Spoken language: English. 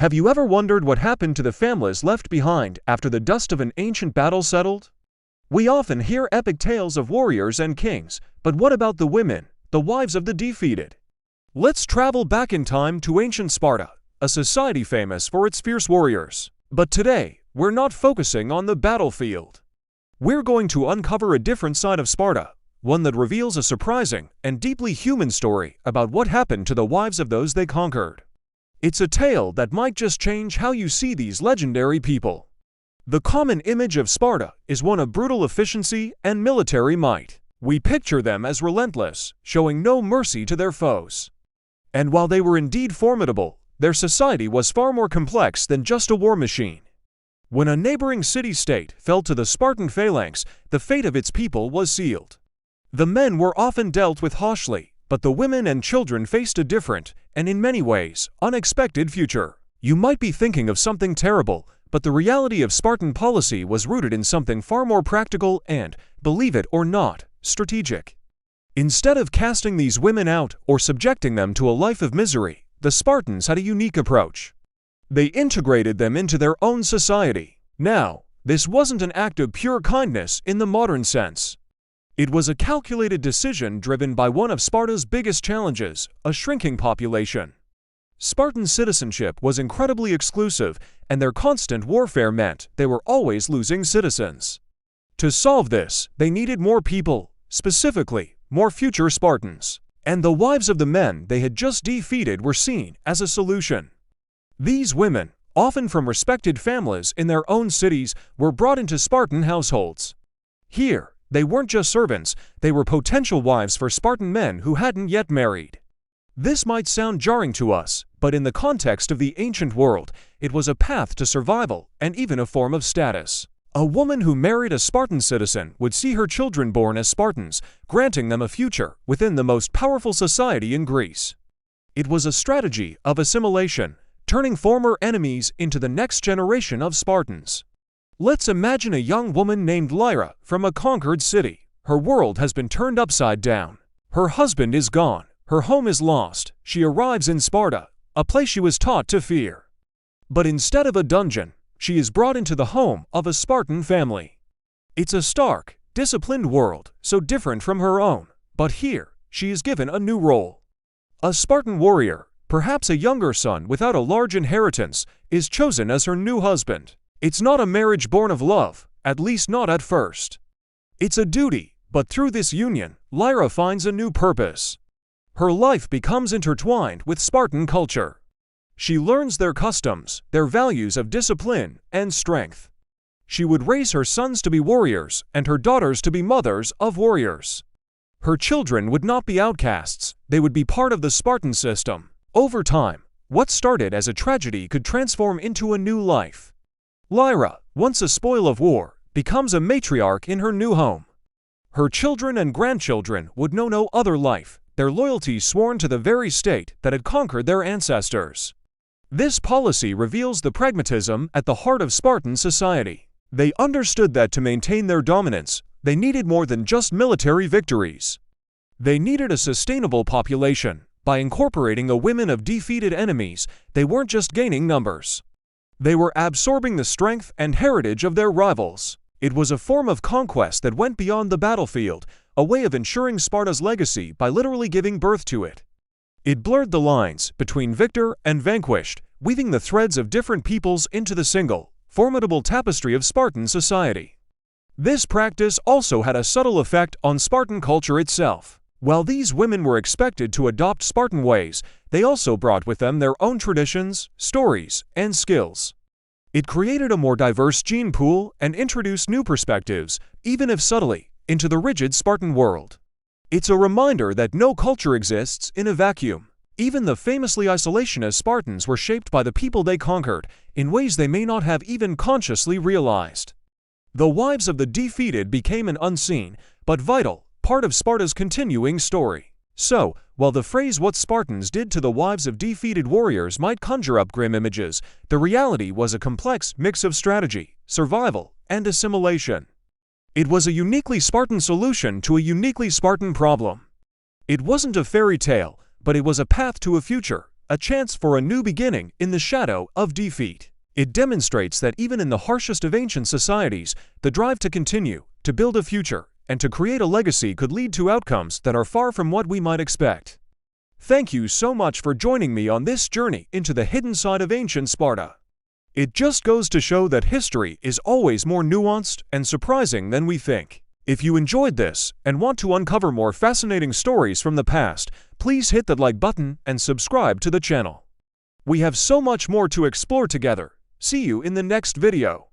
Have you ever wondered what happened to the families left behind after the dust of an ancient battle settled? We often hear epic tales of warriors and kings, but what about the women, the wives of the defeated? Let's travel back in time to ancient Sparta, a society famous for its fierce warriors. But today, we're not focusing on the battlefield. We're going to uncover a different side of Sparta, one that reveals a surprising and deeply human story about what happened to the wives of those they conquered. It's a tale that might just change how you see these legendary people. The common image of Sparta is one of brutal efficiency and military might. We picture them as relentless, showing no mercy to their foes. And while they were indeed formidable, their society was far more complex than just a war machine. When a neighboring city-state fell to the Spartan phalanx, the fate of its people was sealed. The men were often dealt with harshly, but the women and children faced a different, and in many ways, unexpected future. You might be thinking of something terrible, but the reality of Spartan policy was rooted in something far more practical and, believe it or not, strategic. Instead of casting these women out or subjecting them to a life of misery, the Spartans had a unique approach. They integrated them into their own society. Now, this wasn't an act of pure kindness in the modern sense. It was a calculated decision driven by one of Sparta's biggest challenges, a shrinking population. Spartan citizenship was incredibly exclusive, and their constant warfare meant they were always losing citizens. To solve this, they needed more people, specifically, more future Spartans. And the wives of the men they had just defeated were seen as a solution. These women, often from respected families in their own cities, were brought into Spartan households. Here, they weren't just servants, they were potential wives for Spartan men who hadn't yet married. This might sound jarring to us, but in the context of the ancient world, it was a path to survival and even a form of status. A woman who married a Spartan citizen would see her children born as Spartans, granting them a future within the most powerful society in Greece. It was a strategy of assimilation, turning former enemies into the next generation of Spartans. Let's imagine a young woman named Lyra from a conquered city. Her world has been turned upside down. Her husband is gone. Her home is lost. She arrives in Sparta, a place she was taught to fear. But instead of a dungeon, she is brought into the home of a Spartan family. It's a stark, disciplined world, so different from her own. But here, she is given a new role. A Spartan warrior, perhaps a younger son without a large inheritance, is chosen as her new husband. It's not a marriage born of love, at least not at first. It's a duty, but through this union, Lyra finds a new purpose. Her life becomes intertwined with Spartan culture. She learns their customs, their values of discipline and strength. She would raise her sons to be warriors and her daughters to be mothers of warriors. Her children would not be outcasts, they would be part of the Spartan system. Over time, what started as a tragedy could transform into a new life. Lyra, once a spoil of war, becomes a matriarch in her new home. Her children and grandchildren would know no other life, their loyalty sworn to the very state that had conquered their ancestors. This policy reveals the pragmatism at the heart of Spartan society. They understood that to maintain their dominance, they needed more than just military victories. They needed a sustainable population. By incorporating the women of defeated enemies, they weren't just gaining numbers. They were absorbing the strength and heritage of their rivals. It was a form of conquest that went beyond the battlefield, a way of ensuring Sparta's legacy by literally giving birth to it. It blurred the lines between victor and vanquished, weaving the threads of different peoples into the single, formidable tapestry of Spartan society. This practice also had a subtle effect on Spartan culture itself. While these women were expected to adopt Spartan ways, they also brought with them their own traditions, stories, and skills. It created a more diverse gene pool and introduced new perspectives, even if subtly, into the rigid Spartan world. It's a reminder that no culture exists in a vacuum. Even the famously isolationist Spartans were shaped by the people they conquered, in ways they may not have even consciously realized. The wives of the defeated became an unseen, but vital, part of Sparta's continuing story. So, while the phrase "what Spartans did to the wives of defeated warriors" might conjure up grim images, the reality was a complex mix of strategy, survival, and assimilation. It was a uniquely Spartan solution to a uniquely Spartan problem. It wasn't a fairy tale, but it was a path to a future, a chance for a new beginning in the shadow of defeat. It demonstrates that even in the harshest of ancient societies, the drive to continue, to build a future, and to create a legacy could lead to outcomes that are far from what we might expect. Thank you so much for joining me on this journey into the hidden side of ancient Sparta. It just goes to show that history is always more nuanced and surprising than we think. If you enjoyed this and want to uncover more fascinating stories from the past, please hit that like button and subscribe to the channel. We have so much more to explore together. See you in the next video.